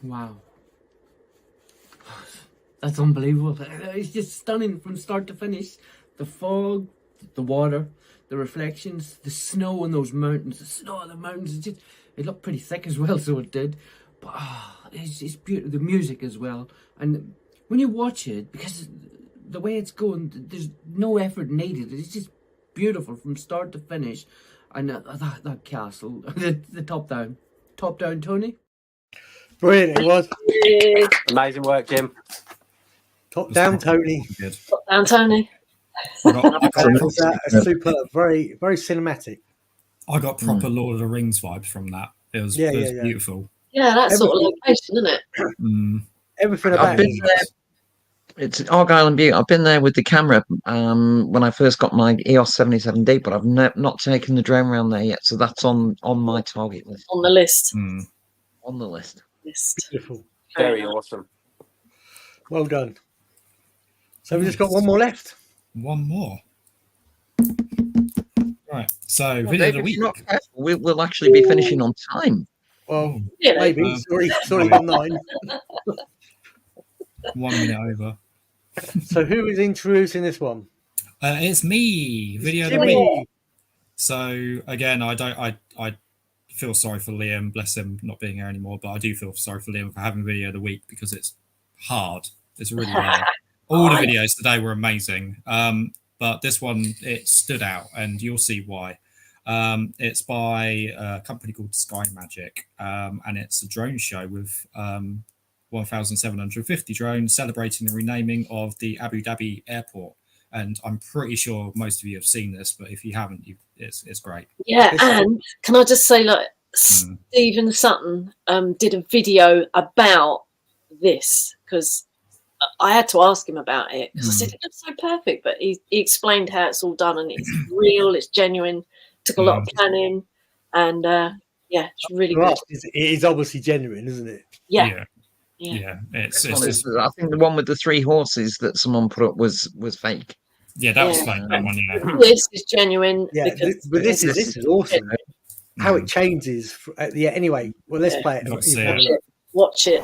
Wow. That's unbelievable. It's just stunning from start to finish. The fog, the water, the reflections, the snow on those mountains, the snow on the mountains. It looked pretty thick as well, so it did. But it's beautiful. The music as well. And when you watch it, because the way it's going, there's no effort needed. It's just beautiful from start to finish. And that castle, the top down, Tony. Brilliant, it was. Amazing work, Jim. Top down, Tony. Good. Top down, Tony. That was superb, very, very cinematic. I got proper Lord of the Rings vibes from that. It was beautiful. Yeah, that's sort of location, isn't it? Everything about it. It's Argyll and Bute. I've been there with the camera when I first got my EOS 77D, but I've not taken the drone around there yet. So that's on my target list. On the list. On the list. Beautiful. Very awesome. Well done. So we've just got one more left. One more. Right. So Well, video of Dave, the if week. you're not careful, we'll actually be finishing on time. Well, Yeah. maybe. Sorry, got 9. 1 minute over. So who is introducing this one? It's me. Video of the Jimmy. week. So again, I feel sorry for Liam, bless him, not being here anymore. But I do feel sorry for Liam for having video of the week because it's hard. It's really hard. All the videos today were amazing, but this one, it stood out, and you'll see why. It's by a company called Sky Magic, and it's a drone show with 1,750 drones celebrating the renaming of the Abu Dhabi airport. And I'm pretty sure most of you have seen this, but if you haven't, it's great. Yeah, and can I just say, like, Stephen Sutton did a video about this because I had to ask him about it because I said it looks so perfect, but he explained how it's all done and it's real, it's genuine, took a lot of planning, and yeah, it's really good. It is obviously genuine, isn't it? Yeah. It's I think the one with the 3 horses that someone put up was fake. Yeah, that was fake. That one, yeah. This is genuine. Yeah, but this is awesome. How it changes. Anyway, well, let's play it. Watch it.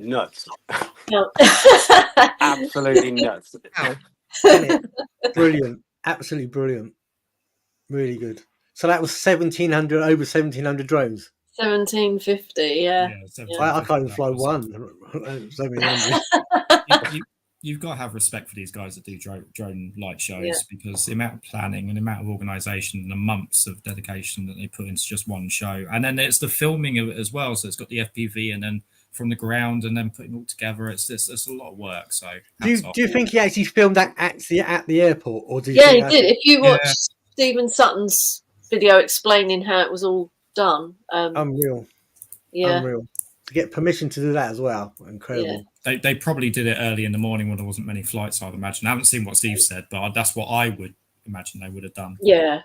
nuts. No. Absolutely nuts. Brilliant. Absolutely brilliant. Really good. So that was 1,700, over 1,700 drones. 1750, yeah. I can't even fly one. 1,700. You've got to have respect for these guys that do drone light shows, because the amount of planning and the amount of organisation and the months of dedication that they put into just one show, and then it's the filming of it as well. So it's got the FPV and then from the ground and then putting it all together. It's a lot of work. So do you think he actually filmed that actually at the airport, or do you? Yeah, he did. If you watch Stephen Sutton's video explaining how it was all done, unreal. Yeah, unreal. To get permission to do that as well, incredible. Yeah. They probably did it early in the morning when there wasn't many flights, I'd imagine. I haven't seen what Steve said, but that's what I would imagine they would have done. Yeah,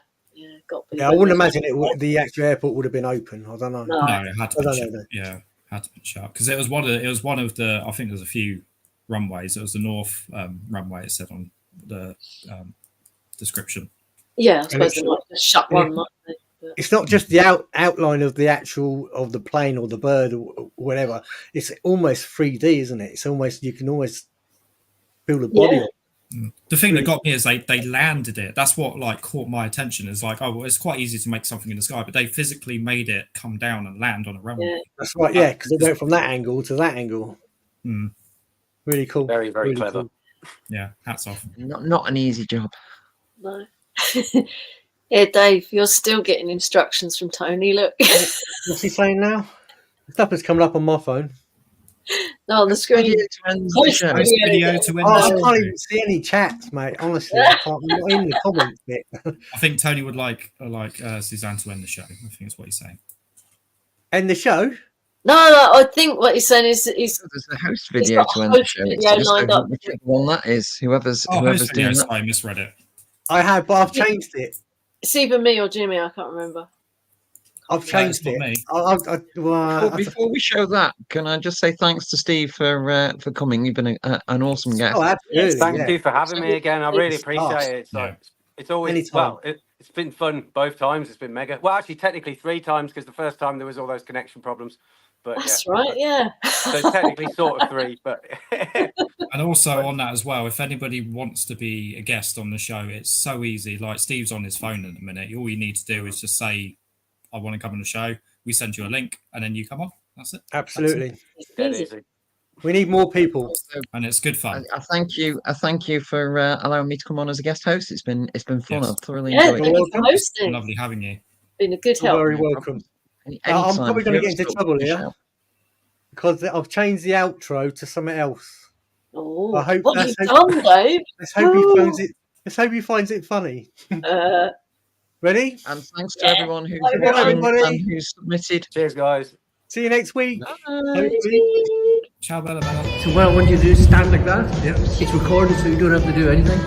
got. Yeah, I wouldn't imagine the actual airport would have been open. I don't know. No, it had to be shut. Yeah, had to be shut because it was one of the. I think there's a few runways. It was the north runway. It said on the description. Yeah, I suppose they might just shut one. Might they? It's not just the outline of the actual of the plane or the bird or whatever. It's almost 3D, isn't it? It's almost, you can almost feel the body. The thing that got me is they landed it. That's what like caught my attention. Is like, oh, well, it's quite easy to make something in the sky, but they physically made it come down and land on a runway. Yeah. That's right, yeah, because it went from that angle to that angle. Really cool. Very, very really clever. Cool. Yeah, hats off. Not an easy job. No. Yeah, Dave, you're still getting instructions from Tony. Look. What's he saying now? Stuff is coming up on my phone. No, on the screen. I can't even see any chats, mate. Honestly, I can't. I'm not in the comments bit. I think Tony would like Suzanne to end the show. I think that's what he's saying. End the show? No, I think what he's saying is there's a host video to end the show. Whichever one that is, whoever's doing that. I misread it. I have, but I've changed it. It's either me or Jimmy. I can't remember. I've changed it. Before we show that, can I just say thanks to Steve for coming? You've been an awesome guest. Oh, absolutely. Thank you for having me again. I really appreciate it. It's always it's been fun both times. It's been mega. Well, actually, technically 3 times because the first time there was all those connection problems. But that's right. Yeah. So technically, sort of 3, but. And also on that as well, if anybody wants to be a guest on the show, it's so easy. Like Steve's on his phone at the minute. All you need to do is just say, I want to come on the show. We send you a link and then you come on. That's it. Absolutely. That's easy. We need more people. And it's good fun. I thank you for allowing me to come on as a guest host. It's been fun. Yes. I've thoroughly enjoyed it. It's lovely having you. Been a good help. You're very welcome. I'm probably going to get into trouble here because I've changed the outro to something else. Oh, I hope what have you done, Dave? Let's hope he finds it. Let's hope he finds it funny. Ready? And thanks to everyone who's watching and who's submitted. Cheers, guys. See you next week. Ciao, Bella Bella. So what I want you to do is stand like that. Yeah. It's recorded, so you don't have to do anything.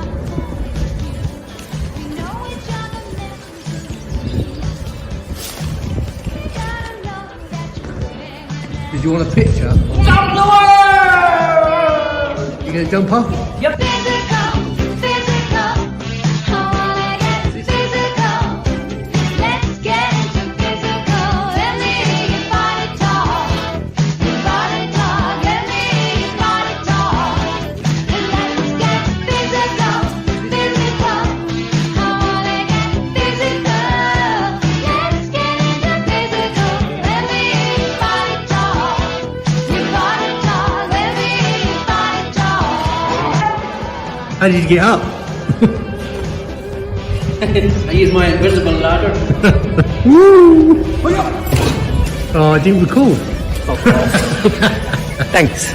Did you want a picture? Jump the world! You gonna jump off? Yep. How did you get up? I used my invisible ladder. Woo! Oh, I didn't record. Thanks.